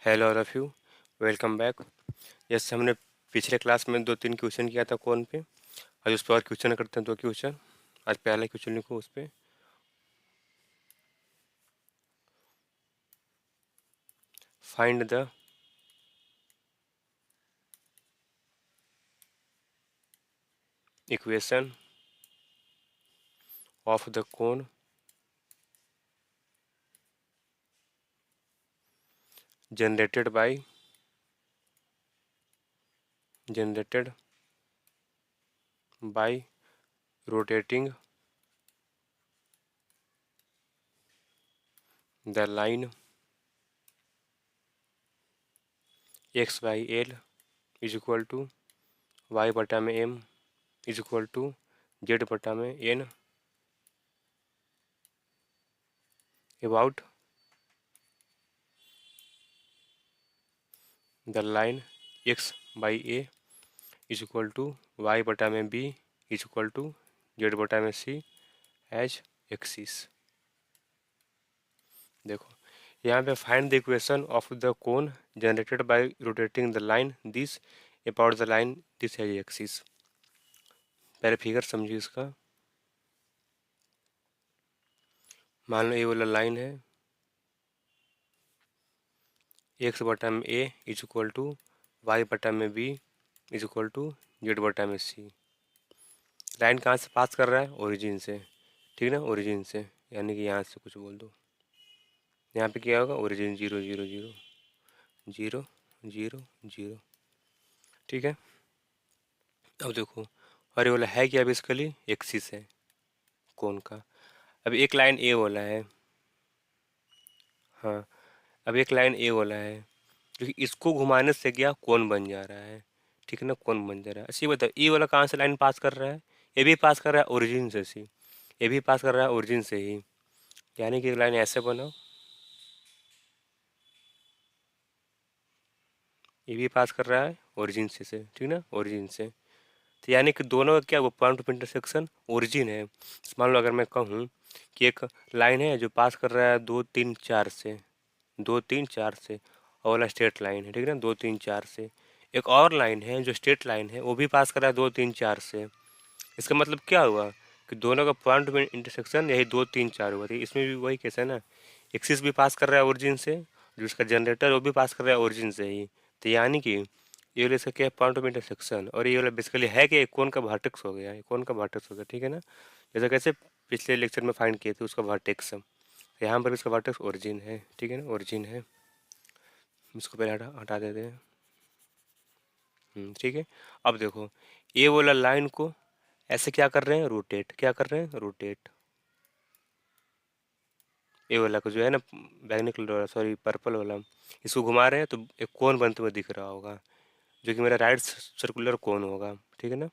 Hello all of you, welcome back. जैसे हमने पिछले क्लास में 2-3 क्वेश्चन किया था कौन पे, आज उस पर और क्वेश्चन करते हैं 2 क्वेश्चन। आज पहला क्वेश्चन लिखो उस पे। Find the equation of the cone generated by rotating the line x by l is equal to y बटा में m is equal to z बटा में n about the line x by a is equal to y बटा में b is equal to z बटा में c as axis. देखो यहाँ पे find the equation of the cone generated by rotating the line this about the line this as axis. पहले figure समझिए इसका। मान लो ये वाला लाइन है, एक्स बटा में a is equal to y बटा में b is equal to z बटा में सी। लाइन कहाँ से पास कर रहा है? ओरिजिन से, ठीक ना, ओरिजिन से, यानी कि यहाँ से कुछ बोल दो। यहाँ पे क्या होगा? ओरिजिन 0 0 0 0 0 0, ठीक है। अब देखो, और ये वाला है क्या? बेसिकली एक्सिस है कोन का। अब एक लाइन ए वाला है, हाँ, अब एक लाइन ए वाला है क्योंकि इसको घुमाने से क्या कोन बन जा रहा है, ठीक है ना, कोन बन जा रहा है। अच्छा ये बताओ, ई वाला कहाँ से लाइन पास कर रहा है? ये भी पास कर रहा है ओरिजिन से सी, ये भी पास कर रहा है ओरिजिन से ही, यानी कि लाइन ऐसे बनाओ, ये भी पास कर रहा है ओरिजिन से, ठीक ना, ओरिजिन से। तो यानी कि दोनों का क्या वो पॉइंट ऑफ इंटरसेक्शन ओरिजिन है। मान लो अगर मैं कहूँ कि एक लाइन है जो पास कर रहा है 2 3 4 से, 2 3 4 से, और वाला स्ट्रेट लाइन है, ठीक है ना, 2 3 4 से। एक और लाइन है जो स्ट्रेट लाइन है, वो भी पास कर रहा है 2 3 4 से। इसका मतलब क्या हुआ कि दोनों का पॉइंट में इंटरसेक्शन यही 2 3 4 हुआ। थी इसमें भी वही केस है ना, एक्सिस भी पास कर रहा है ओरिजिन से, जो इसका जनरेटर वो भी पास कर रहा है ओरिजिन से ही। तो यानी कि ये वाला इसका क्या पॉइंट ऑफ इंटरसेक्शन, और ये वाला बेसिकली है कि कौन का वर्टेक्स हो गया, ये कौन का वर्टेक्स हो गया, ठीक है ना। जैसे कैसे पिछले लेक्चर में फाइंड किए थे उसका वर्टेक्स, यहाँ पर इसका वर्टेक्स ओरिजिन है, ठीक है ना, ओरिजिन है। इसको पहले हटा देते हैं, ठीक है। अब देखो ये वाला लाइन को ऐसे क्या कर रहे हैं? रोटेट, क्या कर रहे हैं? रोटेट। ये वाला को जो है ना, बैगनी कलर वाला, सॉरी पर्पल वाला, इसको घुमा रहे हैं तो एक कोन बनते हुए दिख रहा होगा, जो कि मेरा राइट सर्कुलर कोन होगा, ठीक है ना।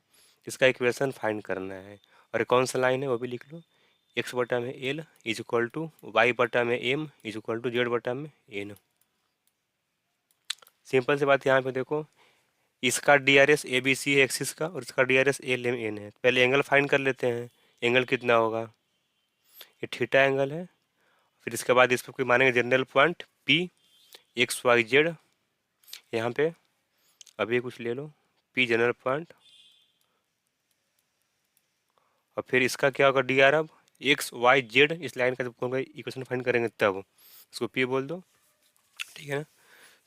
इसका इक्वेशन फाइंड करना है। और ये कौन सा लाइन है वो भी लिख लो। एक्स बटा में l is equal to y बटा में m is equal to z बटा में एन। सिंपल सी बात, यहाँ पे देखो, इसका D R S a b c है एक्सिस का, और इसका D R S l m n है। पहले एंगल फाइंड कर लेते हैं। एंगल कितना होगा? ये थीटा एंगल है। फिर इसके बाद इस पर कोई मानेंगे general point P x y z, यहाँ पे अभी कुछ ले लो, पी जनरल पॉइंट। और फिर इसका क्या होगा? डी आर, अब एक्स वाई जेड इस लाइन का जब कौन इक्वेशन फाइंड करेंगे तब इसको पी बोल दो, ठीक है ना।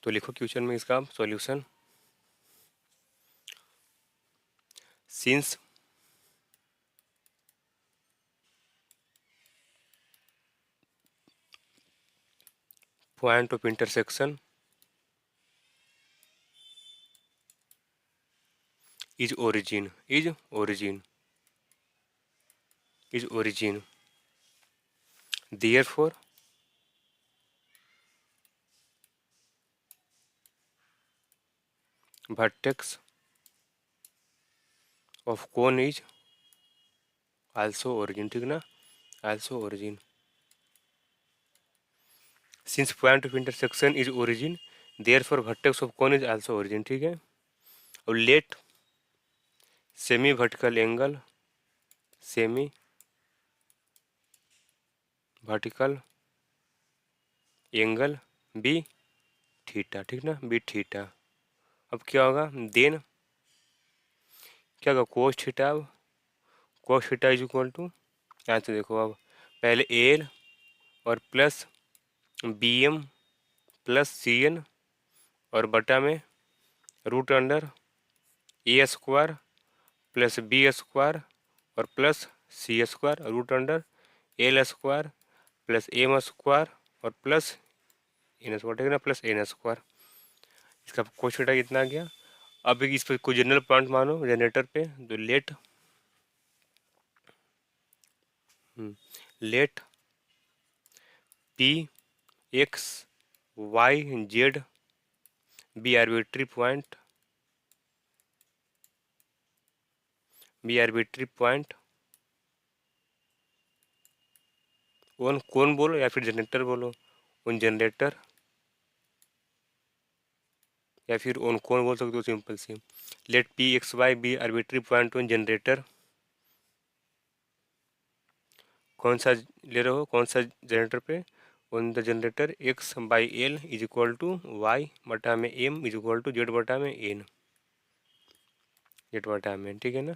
तो लिखो क्वेश्चन में इसका solution. Since point of intersection is origin, is origin therefore vertex of cone is also origin, ठीक ना, also origin। since point of intersection is origin therefore vertex of cone is also origin, ठीक है। और let semi vertical angle, semi vertical angle be theta, ठीक ना, B theta. अब क्या होगा, देन क्या होगा, कोस थीटा। अब cos theta is equal to, यहाँ से देखो अब पहले एल और plus b m plus c n और बटा में root under a square plus b square और plus c square root under l square plus m square और प्लस एन स्क्वायर, ठीक है ना, प्लस एन स्क्वायर। इसका कोस थीटा कितना आ गया। अब इस पर कोई जनरल पॉइंट मानो जनरेटर पे, तो let P x y z be arbitrary point on कौन बोलो या फिर जनरेटर बोलो, ऑन जनरेटर या फिर ऑन कौन बोल सकते हो, सिंपल सी। Let P x y be arbitrary point on generator, कौन सा ले रहे हो, कौन सा जनरेटर पे, on the generator x by l is equal to y बटा में m is equal to z बटा में एन, जेड बटा में, ठीक है ना।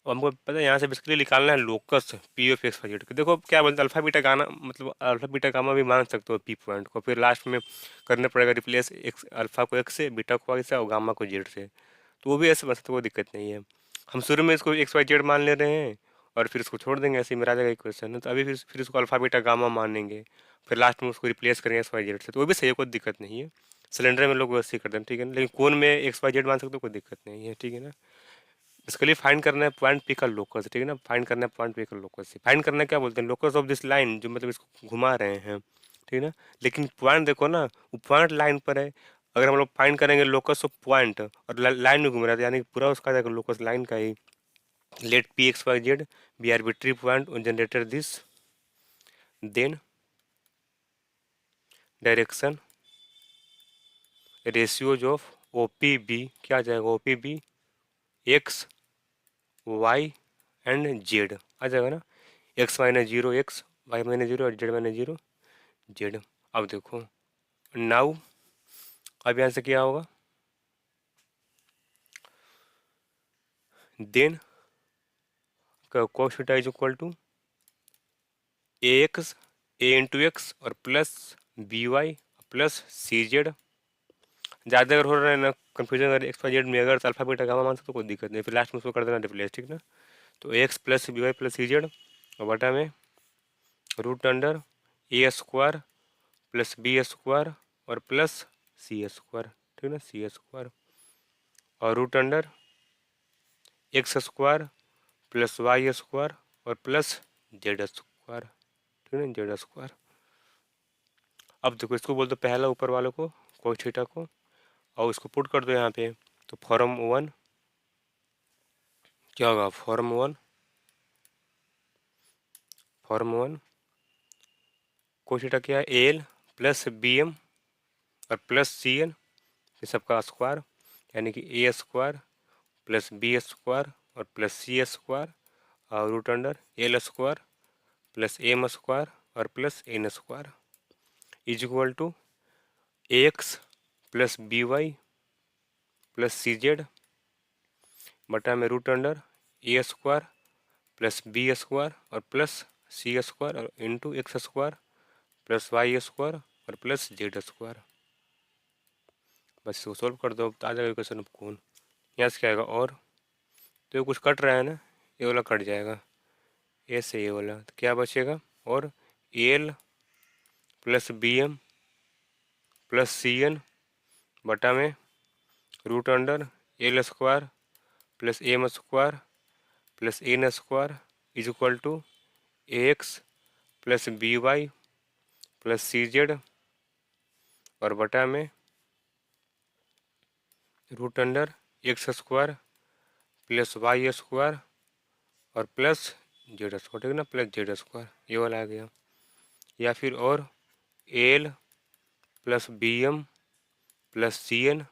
और हमको पता है यहाँ से बेसिकली निकालना है locus P of x y z. देखो क्या बोलते हैं, अल्फा बीटा गाना मतलब अल्फा बीटा गामा भी मान सकते हो पी पॉइंट को, फिर लास्ट में करना पड़ेगा रिप्लेस एक्स अल्फा को एक्स से, बीटा को वाई से और गामा को जेड से, तो वो भी ऐसे बन सकते, कोई दिक्कत नहीं है। हम शुरू में इसको एक्स वाई जेड मान ले रहे हैं और फिर इसको छोड़ देंगे, ऐसे ही मेरा आ जाएगा इक्वेशन। तो अभी फिर इसको अल्फा बीटा गामा मानेंगे, फिर लास्ट में उसको रिप्लेस करेंगे एक्स वाई जेड से, तो वो भी सही है, कोई दिक्कत नहीं है। सिलेंडर में लोग वैसे ही करते हैं, ठीक है ना, लेकिन कोन में एक्स वाई जेड मान सकते हो, कोई दिक्कत नहीं है, ठीक है ना। इसके लिए फाइंड करना है पॉइंट पी का लोकस, ठीक है ना, फाइंड करना है पॉइंट पी का लोकस। फाइंड करना क्या बोलते हैं, लोकस ऑफ दिस लाइन, जो मतलब इसको घुमा रहे हैं, ठीक है ना। लेकिन पॉइंट देखो ना, वो पॉइंट लाइन पर है। अगर हम लोग फाइंड करेंगे लोकस ऑफ पॉइंट और लाइन में घूम रहा है, यानी कि पूरा उसका जाएगा लोकस लाइन का ही। Let P x y z be arbitrary point on generator this, then direction ratios of o P be, क्या आ जाएगा, o P be x y and z आ जाएगा ना, x minus zero x, y minus zero और z minus zero z. अब देखो now, अब यहाँ से क्या होगा, then cos theta is equal to a x a into x और plus b y plus c Z. ज़्यादा अगर हो रहा है ना कन्फ्यूजन, अगर एक्स वाई जेड में अगर अल्फा बीटा गामा मान सकते तो कोई दिक्कत नहीं, फिर लास्ट में उसको कर देना रिप्लेस, ठीक ना। तो x plus b y plus c z और बटा में root under a square plus b square और प्लस सी स्क्वायर, ठीक ना, सी स्क्वायर और root under x square plus y square और प्लस जेड स्क्वायर, ठीक है, जेड स्क्वायर। अब देखो इसको बोल दो पहला ऊपर वाले को कोस थीटा को, और इसको पुट कर दो यहाँ पे, तो फॉर्म वन क्या होगा, फॉर्म वन कोस थीटा क्या है, एल प्लस बी एम और प्लस सी एन, ये सबका स्क्वायर, यानी कि a square plus b square और प्लस सी स्क्वायर और root under l square plus m square और plus n square is equal to x plus b y plus c z बटा में root under a square plus b square और plus c square और into x square plus y square और plus z square. बस इसको solve कर दो, तो आ जाएगा इक्वेशन ऑफ कौन। यहाँ से क्या आएगा, और तो ये कुछ कट रहा है ना, ये वाला कट जाएगा, ए से ये वाला, तो क्या बचेगा, और l plus b m plus c n बटा में root under l square plus m square plus n square is equal to a x plus b y plus c z और बटा में root under x square plus y square और plus z square, ठीक है ना, plus z square, ये वाला आ गया। या फिर और l plus b m plus c n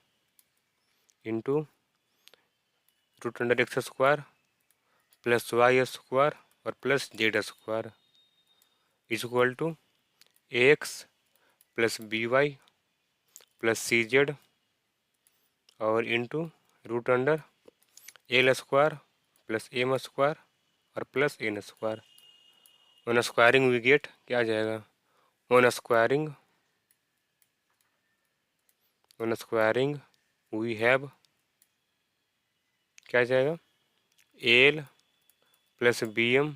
into root under x square plus y square और plus z square is equal to x plus b y plus c z और into root under l square plus m square और plus n square. On squaring we get क्या आ जाएगा, one squaring we have क्या आ जाएगा, l plus b m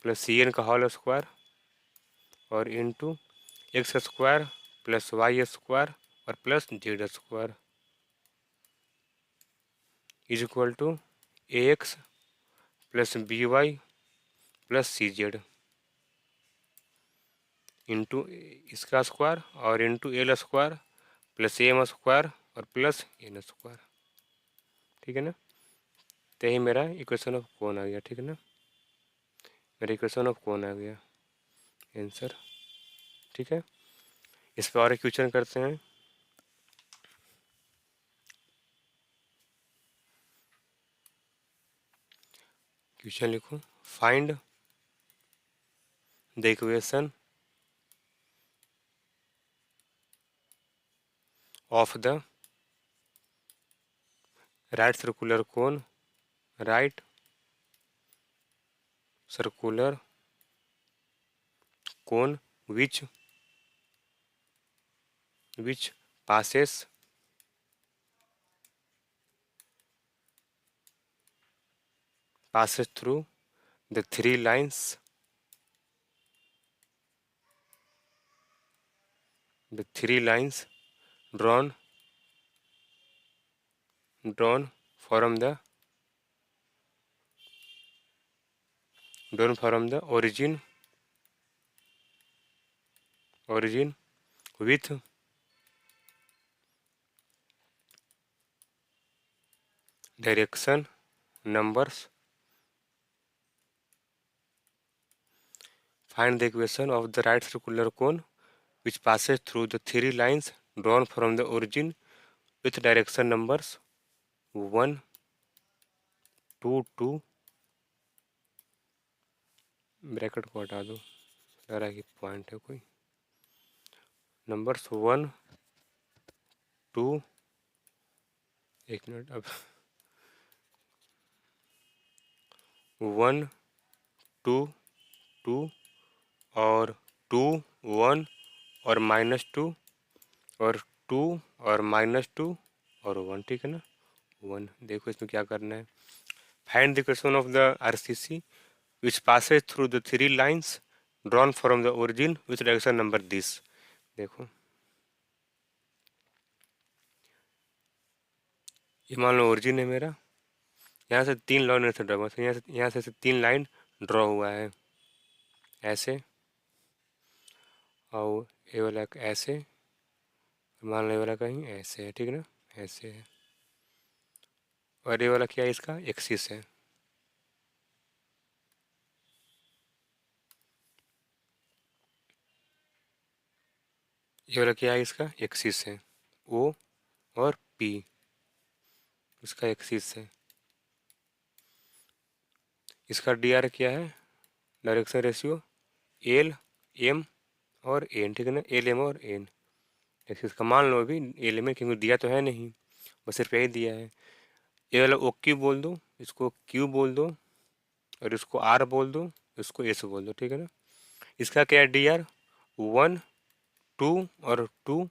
plus c n का whole square और into x square plus y square और plus z square is equal to a x plus b y plus c z into इसका square और into l square plus m square और plus n square. ठीक है ना, तो यही मेरा इक्वेशन ऑफ कोन आ गया। ठीक है ना, मेरा इक्वेशन ऑफ कोन आ गया आंसर। ठीक है, इस पर और एक क्वेश्चन करते हैं। क्वेश्चन लिखो, find the equation of the right circular cone, right circular cone which passes through the three lines drawn from the origin with direction numbers. Find the equation of the right circular cone which passes through the three lines drawn from the origin with direction numbers 1, 2, 2। Bracket को हटा दो, लग रहा है कि point है कोई। Numbers 1, 2, एक मिनट, अब 1, 2, 2 और 2, 1 और -2 और 2 और -2 और 1। ठीक है ना, 1। देखो इसमें क्या करना है, find the equation of the RCC which Passage through the three lines drawn from the origin with direction number this. देखो ये मान लो ओरिजिन है मेरा, यहाँ से 3 लाइन से ड्रॉ, यहाँ से 3 लाइन ड्रॉ हुआ है ऐसे, और ये वाला ऐसे, मान लो ये वाला कहीं ऐसे है। ठीक है ना, ऐसे है, और ये वाला क्या है, इसका एक्सिस है। ये वाला क्या है, इसका एक्सिस है, ओ और पी इसका एक्सिस है। इसका डी आर क्या है, डायरेक्शन रेशियो एल एम और एन। ठीक है ना, एल एम और एन एक्सिस का। मान लो अभी एल एम, क्योंकि दिया तो है नहीं, बस सिर्फ यही दिया है। ये वाला ओ क्यू बोल दो, इसको क्यू बोल दो, और इसको आर बोल दो, इसको एस बोल दो। ठीक है ना, इसका क्या है, डी आर 1, 2 और 2।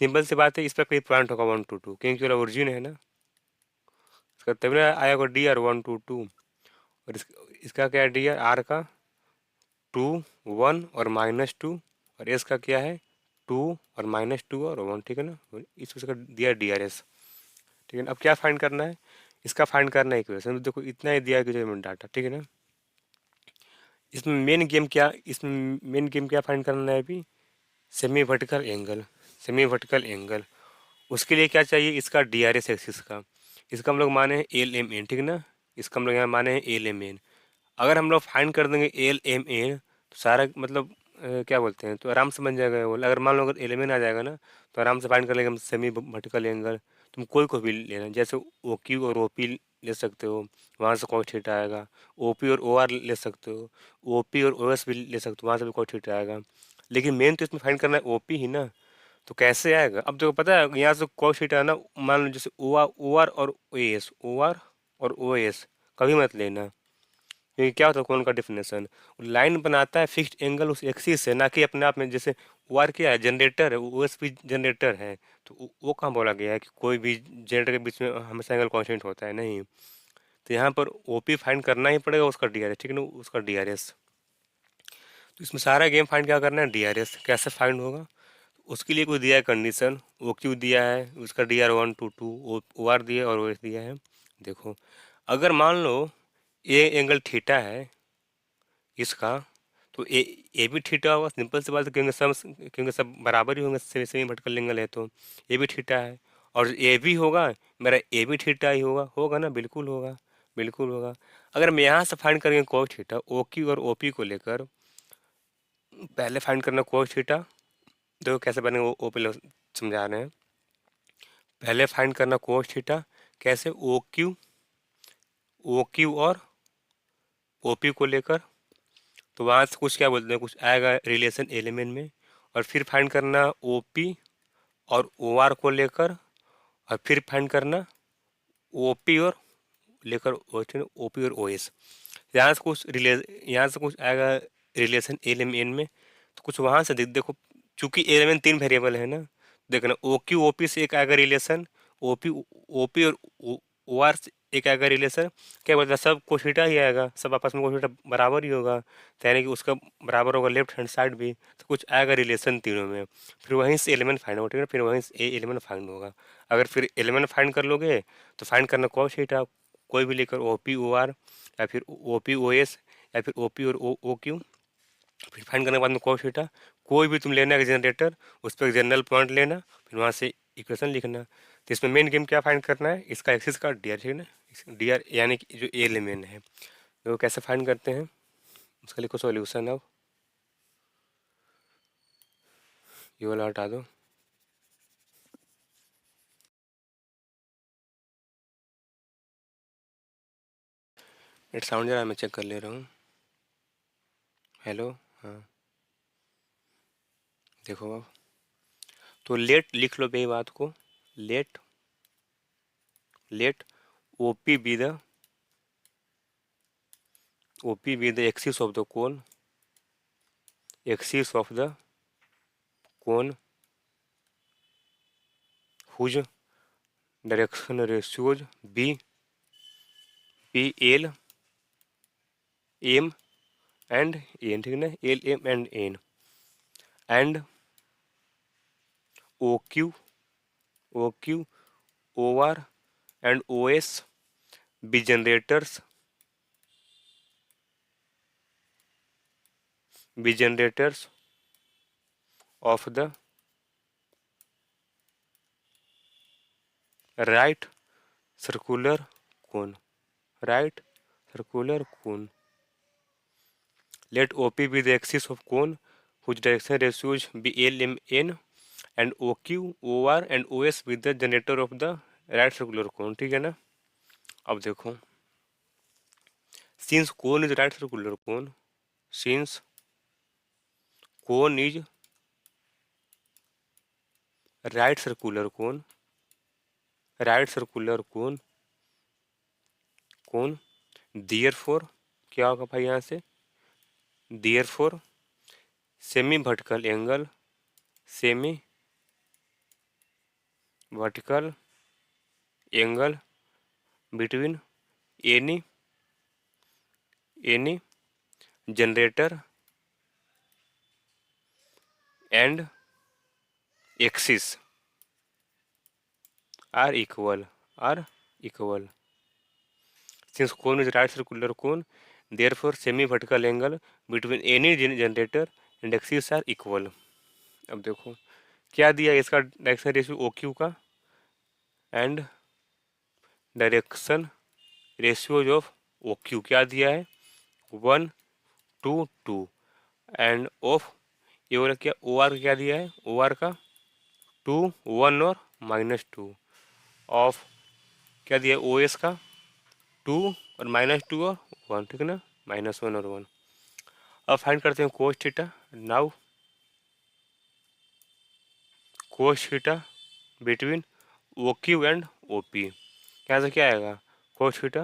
सिंपल सी बात है, इस पर कोई पॉइंट होगा 1, 2, 2, क्योंकि वाला ओरिजिन है ना, इसका तभी ना आएगा डी आर 1, 2, 2। और इसका क्या है, डी आर का 2, 1 और -2, और एस का क्या है 2 और -2 और 1। ठीक है ना, इसका दिया डी आर एस। ठीक है ना, अब क्या फाइंड करना है, इसका फाइंड करना है इक्वेशन। देखो इतना ही दिया है कि जो डाटा। ठीक है ना, इसमें मेन गेम क्या फाइंड करना है अभी, सेमी वर्टिकल एंगल। उसके लिए क्या चाहिए, इसका डी आर एस एक्सिस का। इसका हम लोग माने हैं एल एम एन। ठीक है ना, इसका हम लोग यहाँ माने हैं एल एम एन। अगर हम लोग फाइंड कर देंगे एल एम एन तो सारा मतलब क्या बोलते हैं, तो आराम से बन जाएगा वो। अगर मान लो अगर एल एम एन आ जाएगा ना, तो आराम से फाइंड कर लेंगे हम सेमी वर्टिकल एंगल। तुम कोई भी लेना, जैसे ओ क्यू और ओ पी ले सकते हो, वहाँ से कोई थीटा आएगा। ओ पी और ओ आर ले सकते हो, ओ पी और ओ एस भी ले सकते हो, वहाँ से भी कोई थीटा आएगा। लेकिन मेन तो इसमें फाइंड करना है ओ पी ही ना। तो कैसे आएगा? अब देखो पता है यहाँ से cos थीटा है ना, मान लो जैसे ओ आर और ओ एस, ओ आर और ओ एस कभी मत लेना, क्योंकि क्या होता है कोण का डिफिनेशन, लाइन बनाता है फिक्स्ड एंगल उस एक्सिस से, ना कि अपने आप में। जैसे ओ आर क्या है, जनरेटर है, ओ एस भी जनरेटर है, तो वो कहाँ बोला गया है कि कोई भी जनरेटर के बीच में हमेशा एंगल कांस्टेंट होता है, नहीं। तो यहाँ पर ओपी फाइंड करना ही पड़ेगा, उसका डीआरएस, ठीक है ना, उसका डीआरएस। तो इसमें सारा गेम फाइंड क्या करना है, डीआरएस कैसे फाइंड होगा। उसके लिए कोई दिया है कंडीशन, ओ क्यू दिया है, उसका D R 1 to 2, O R दिया है और ओ एस दिया है। देखो अगर मान लो ए एंगल थीटा है इसका, तो ए भी थीटा होगा, सिंपल सी बात है, क्योंकि सब बराबर ही होंगे, सेमी सेमी वर्टिकल एंगल है, तो ए भी थीटा है। और ए भी होगा, मेरा ए भी थीटा ही होगा, होगा ना, बिल्कुल होगा, बिल्कुल होगा। अगर मैं यहाँ से फाइंड करेंगे cos थीटा, ओ क्यू और ओ पी को लेकर, पहले फाइंड करना cos थीटा, देखो कैसे बनेगा वो पहले समझा रहे हैं। पहले फाइंड करना cos थीटा, कैसे, ओ क्यू और ओ पी को लेकर, तो वहाँ से कुछ क्या बोलते हैं, कुछ आएगा रिलेशन एलिमेंट में, और फिर फाइंड करना ओ पी और ओ आर को लेकर, और फिर फाइंड करना ओ पी और लेकर ओ पी और ओ एस। यहाँ से कुछ आएगा रिलेशन एलिमेंट में, तो कुछ वहाँ से देखो, चूंकि एलिमेंट 3 वेरिएबल है ना, देखना ओ क्यू ओ पी से एक आएगा रिलेशन, ओ पी और ओ आर से एक आएगा रिलेशन। क्या बोलता है, सब कोशिटा ही आएगा, सब आपस में कोशिटा बराबर ही होगा, तो यानी कि उसका बराबर होगा लेफ्ट हैंड साइड भी, तो कुछ आएगा रिलेशन तीनों में, फिर वहीं से एलिमेंट फाइंड होगा, ठीक है, फिर वहीं से एलिमेंट फाइंड होगा। अगर फिर एलिमेंट फाइंड कर लोगे तो फाइंड करना कॉस थीटा, कोई भी लेकर ओ पी ओ आर, या फिर ओ पी ओ एस, या फिर ओ पी और ओ क्यू, फिर फाइंड करने के बाद में कॉस थीटा, कोई भी तुम लेना है जनरेटर, उस पर जनरल पॉइंट लेना, फिर वहाँ से इक्वेशन लिखना। तो इसमें मेन गेम क्या फाइंड करना है, इसका एक्सिस का डी आर, ठीक है ना, डी आर यानी कि जो एलिमेंट है, तो कैसे फाइंड करते हैं, उसका लिखो सॉल्यूशन। अब ये वाला हटा दो, नेट साउंड जरा मैं चेक कर ले रहा हूँ। हेलो, हाँ, देखो अब, तो लेट लिख लो भाई बात को, let let O P be the axis of the cone, axis of the cone whose direction ratios be l m and n, ठीक है ना, l m and n, and O Q O R and O S be generators of the right circular cone, right circular cone. Let O P be the axis of cone whose direction ratios be L M N and O Q O R and O S with the generator of the right circular cone, ठीक है ना। अब देखो, since cone is right circular cone, since cone is right circular cone, right circular cone, therefore क्या होगा भाई यहाँ से, therefore semi vertical angle, semi vertical angle between any generator and axis are equal. Since cone is right circular cone, therefore semi-vertical angle between any generator and axis are equal. अब देखो क्या दिया है, इसका डायरेक्शन रेशियो ओ क्यू का, and direction ratios of O Q क्या दिया है, 1 to 2, एंड ऑफ ये वाला क्या, ओ आर क्या दिया है, ओ आर का 2 1 और -2, ऑफ क्या दिया है, ओ एस का 2 और -2 और 1, ठीक है ना, -1 और 1। अब फाइंड करते हैं cos theta. Now cos theta between O Q and O P. यहाँ से क्या आएगा, कोस थीटा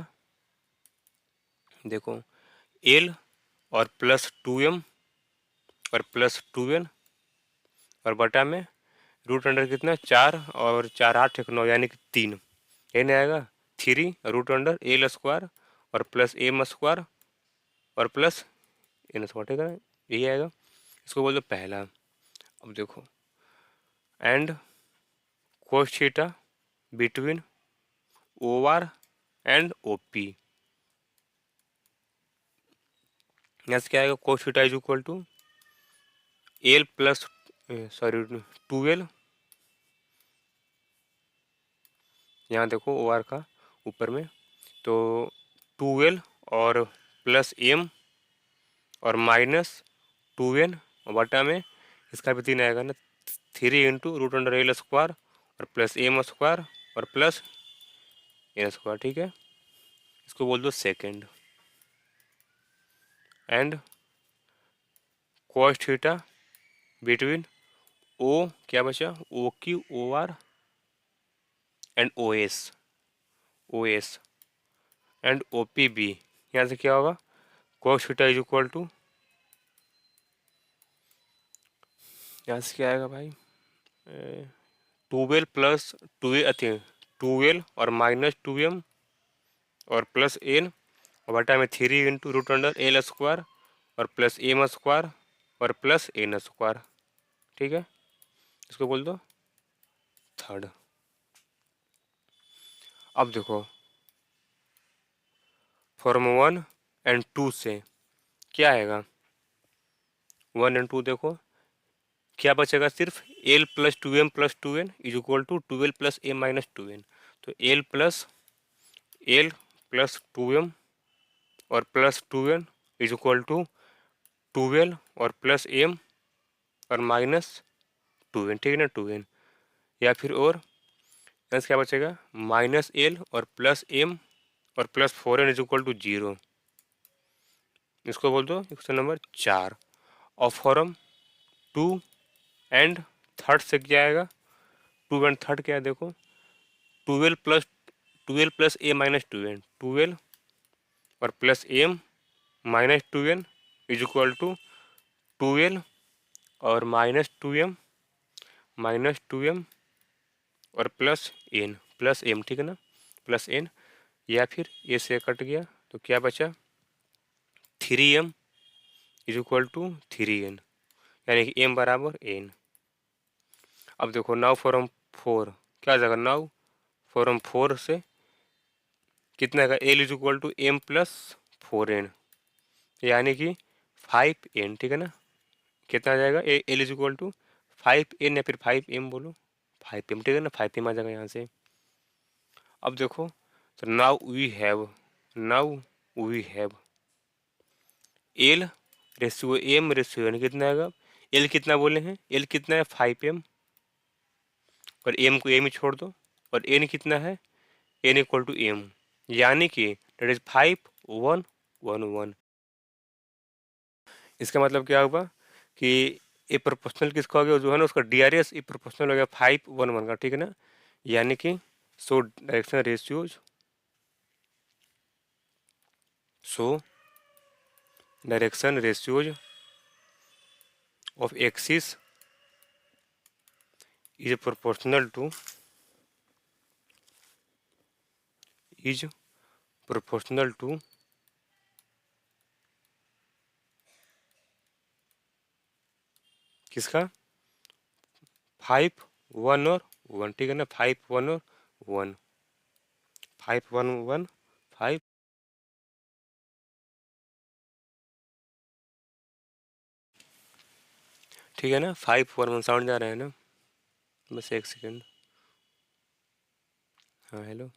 देखो एल और प्लस 2m और प्लस 2n और बटा में रूट अंडर कितना 4 और 4 8 1 9 यानी कि 3 एन आएगा 3 रूट अंडर एल स्क्वायर और प्लस एम स्क्वायर और प्लस एन स्क्वायर, ठीक है ना, यही आएगा। इसको बोल दो पहला। अब देखो and cos theta between O R and O P. यहाँ से क्या आएगा, cos theta is equal to l plus sorry 2l, यहाँ देखो ओ आर का ऊपर में, तो 2l और प्लस एम और माइनस 2n और बटा में इसका भी 3 आएगा ना, 3 into root under l square और प्लस एम स्क्वायर और प्लस एन स्क्वायर, ठीक है। इसको बोल दो second. And cos theta between O क्या बचा, O Q O R and O S and O P be. यहाँ से क्या होगा, cos theta is equal to, यहाँ से क्या आएगा भाई, 12 प्लस 12 और माइनस 2m और प्लस n और बटा में 3 into root under l square और प्लस एम स्क्वायर और प्लस एन स्क्वायर, ठीक है। इसको बोल दो थर्ड। अब देखो फॉर्म 1 एंड 2 से क्या आएगा, 1 एंड 2 देखो क्या बचेगा, सिर्फ l plus 2m plus 2n is equal to 12 plus m minus 2n। तो एल प्लस 2m और plus 2n is equal to 12 और प्लस m और माइनस 2n, ठीक है ना, 2n। या फिर और यहाँ से क्या बचेगा, माइनस एल और प्लस m और plus 4n is equal to 0। इसको बोल दो क्वेश्चन नंबर 4। और फॉर्म 2 एंड थर्ड से क्या आएगा, 2 एंड थर्ड क्या है देखो, 12 प्लस ए माइनस 2n, 12 और plus m minus 2n is equal to 12 और माइनस 2m और प्लस एम, ठीक है ना, प्लस एन। या फिर ए से कट गया तो क्या बचा, 3m is equal to 3n यानी कि m बराबर n। अब देखो नाउ फॉर्म 4 क्या आ जाएगा, नाउ फॉर्म 4 से कितना आएगा, l is equal to m plus 4n यानी कि 5n, ठीक है ना। कितना आ जाएगा, L is equal to 5n या फिर 5m बोलो, 5m, ठीक है ना, 5m आ जाएगा यहाँ से। अब देखो तो now we have l ratio m ratio n कितना आएगा, एल कितना बोले हैं, एल कितना है 5m और एम को एम ही छोड़ दो, और एन कितना है, एन इक्वल टू एम यानी कि डेट इज 5 1 1 1। इसका मतलब क्या होगा कि ए प्रोपोर्शनल किसका हो गया, जो है ना उसका DRS ए प्रोपोर्शनल हो गया 5 1 1 का, ठीक है ना। यानी कि so direction ratios of axis is proportional to किसका, 5 1 और 1, ठीक है ना, 5 1 और 1, 5 1 1 5। ठीक है ना, 5 1 1 साउंड जा रहा है ना, बस एक सेकेंड। हाँ हेलो,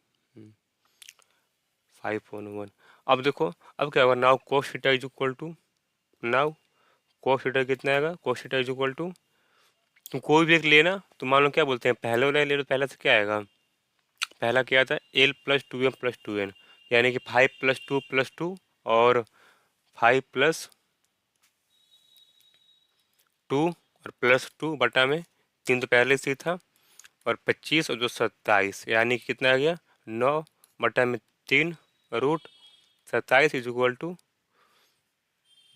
5 1 1। अब देखो अब क्या होगा, now cos theta is equal to, now cos theta कितना आएगा, cos theta is equal to, तुम कोई भी एक लेना तो मान लो क्या बोलते हैं, पहले वाला ले लो, पहला से क्या आएगा, पहला क्या था L plus 2m plus 2n यानी कि 5 प्लस 2 और 5 प्लस 2 और प्लस 2 बटा में 3 तो पहले से ही था, और 25 और 2 27, यानी कि कितना आ गया 9/3 रूट 27 इज इक्वल टू,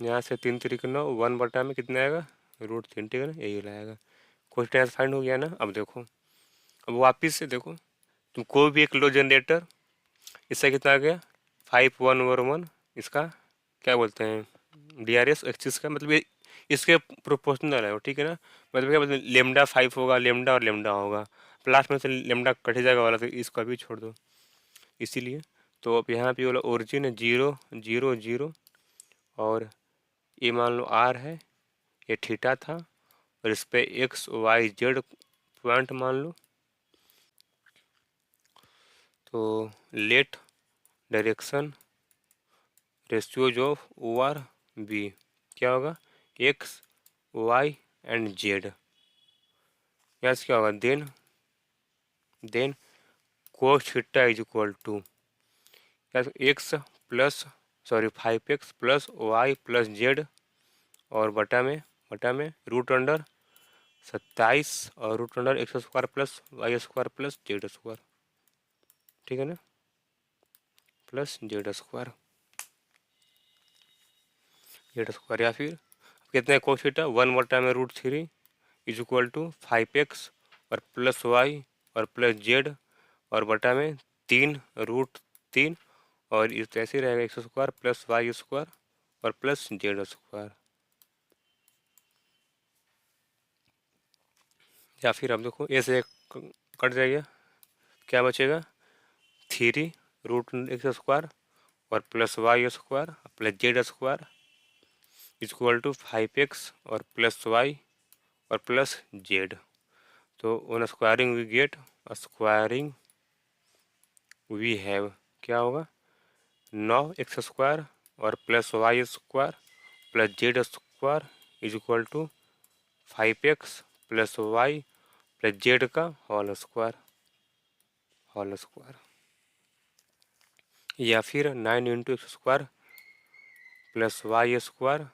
यहाँ से 3 3 9, 1/में कितना आएगा √3, ठीक है ना, यही लाएगा। क्वेश्चन आंसर फाइंड हो गया ना। अब देखो, अब वापिस से देखो, तुम कोई भी एक लो जनरेटर, इससे कितना आ गया 5 1 इसका क्या बोलते हैं DRS एक्सिस का, मतलब ये इसके प्रोपोर्शनल है वो, ठीक है ना। मतलब क्या मतलब लेमडा 5 होगा, लेमडा और लेमडा होगा, प्लस में से लेमडा कट जाएगा वाला, तो इसका भी छोड़ दो इसीलिए। तो अब यहाँ पे वाला ओरिजिन है 0 0 0, और ये मान लो R है, ये थीटा था, और इस पर XYZ पॉइंट मान लो। तो let direction ratios of ORB क्या होगा X Y एंड Z, यहाँ से क्या होगा then cos theta is equal to x plus 5x plus y plus z, और बटा में √27 और √x² plus y² plus z², ठीक है ना, प्लस z², या फिर कितने cos थीटा 1 में √3 इज इक्वल टू 5x और प्लस y और प्लस z, और बटा में 3 और इस ऐसे ही रहेगा x² प्लस y² और प्लस z²। या फिर अब देखो ऐसे कट जाएगा, क्या बचेगा 3 √x² और plus y² plus z² equal to 5x और प्लस y और प्लस z। तो on squaring we get squaring we have क्या होगा 9x² और plus y² plus z² is equal to 5x plus y plus z का whole square, या फिर 9 × x² plus y²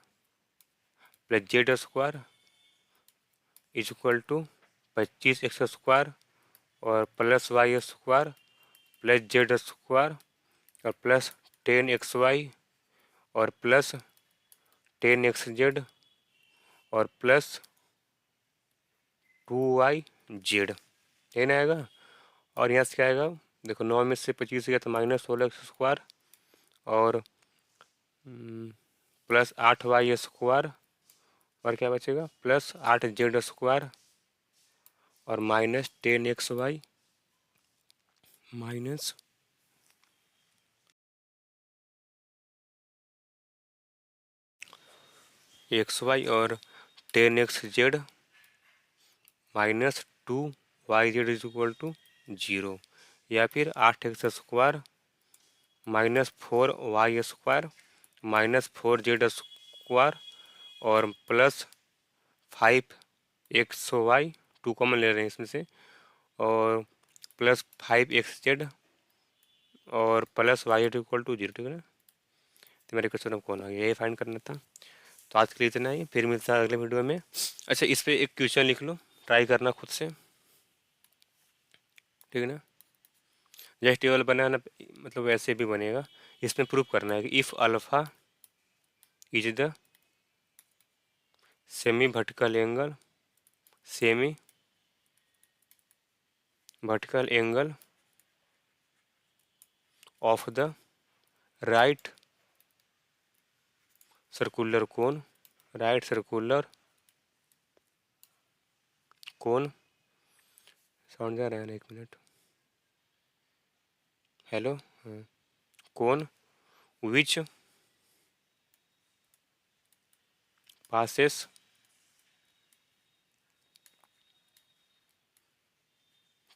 plus z² is equal to 25x² और plus y² plus z² और plus 10xy और plus 10xz और plus 2yz, ये ना आएगा। और यहाँ से क्या आएगा देखो 9 में से 25 गया तो -16x² और प्लस 8y² और क्या बचेगा प्लस 8z² और -10xy माइनस xy और 10xz minus 2yz is equal to 0, या फिर 8x² minus 4y² minus 4z² और प्लस 5xy 2 कॉमन ले रहे हैं इसमें से, और प्लस 5xz और प्लस y इक्वल टू 0, ठीक है ना। तो मेरे क्वेश्चन कौन आ गया, यही फाइंड करना था। तो आज के लिए इतना ही, फिर मिलता है अगले वीडियो में। अच्छा इस पर एक क्वेश्चन लिख लो, ट्राई करना खुद से, ठीक है ना। जैसे टेबल बनाना मतलब वैसे भी बनेगा, इसमें प्रूफ करना है कि if alpha is the semi vertical angle of the right circular cone sound जा रहा है ना, 1 minute, hello, cone which passes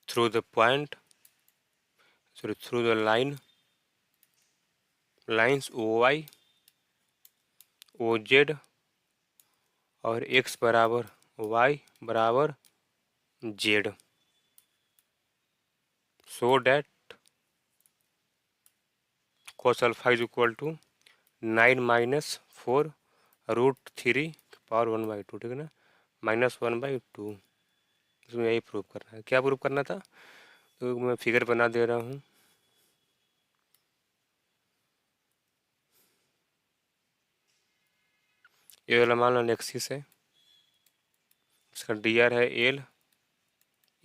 through the lines OY OZ और x बराबर y बराबर z, so that cos alpha is equal to 9 - 4 √3 power 1/2, ठीक है ना, -1/2। इसमें यही प्रूव करना है। क्या प्रूव करना था? तो मैं फिगर बना दे रहा हूँ। ये वाला मान लो एक्सिस है, इसका डी आर है एल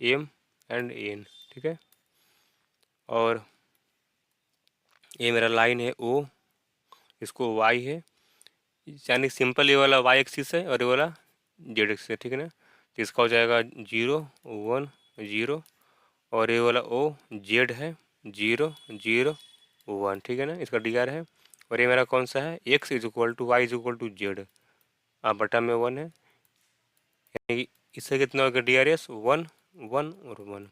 एम एंड एन, ठीक है। और ये मेरा लाइन है ओ, इसको वाई है, यानी सिंपल ये वाला वाई एक्सिस है और ये वाला जेड एक्सिस है, ठीक है ना। तो इसका हो जाएगा 0 1 0, और ये वाला ओ जेड है 0 0 1, ठीक है ना, इसका डी आर है। और ये मेरा कौन सा है? X is equal to y is equal to z, आप बटा में 1 है, यानी इससे कितना हो गया? डी आर एस 1 1 और 1।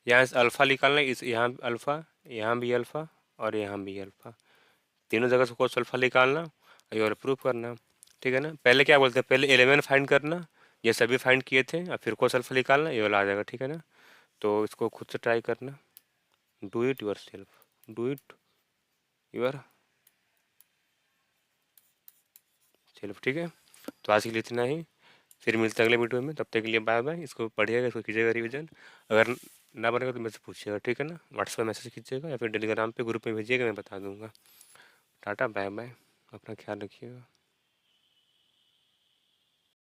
यहाँ से अल्फ़ा निकालना है, इस यहाँ अल्फ़ा, यहाँ भी अल्फ़ा और यहाँ भी अल्फ़ा, तीनों जगह से कोस अल्फ़ा निकालना और प्रूफ करना, ठीक है ना। पहले क्या बोलते हैं? पहले एलिमेंट फाइंड करना, ये सभी फाइंड किए थे, और फिर कोस अल्फ़ा निकालना, ये वाला आ जाएगा, ठीक है ना। तो इसको खुद से ट्राई करना, do it your self, do it your self, ठीक है। तो आज के लिए इतना ही, फिर मिलते हैं अगले वीडियो में, तब तक के लिए बाय बाय। इसको पढ़िएगा, इसको कीजिएगा रिवीजन, अगर ना बनेगा तो मेरे से पूछिएगा, ठीक है ना। व्हाट्सएप में मैसेज कीजिएगा या फिर टेलीग्राम पे ग्रुप में भेजिएगा, मैं बता दूंगा। टाटा बाय बाय, अपना ख्याल रखिएगा।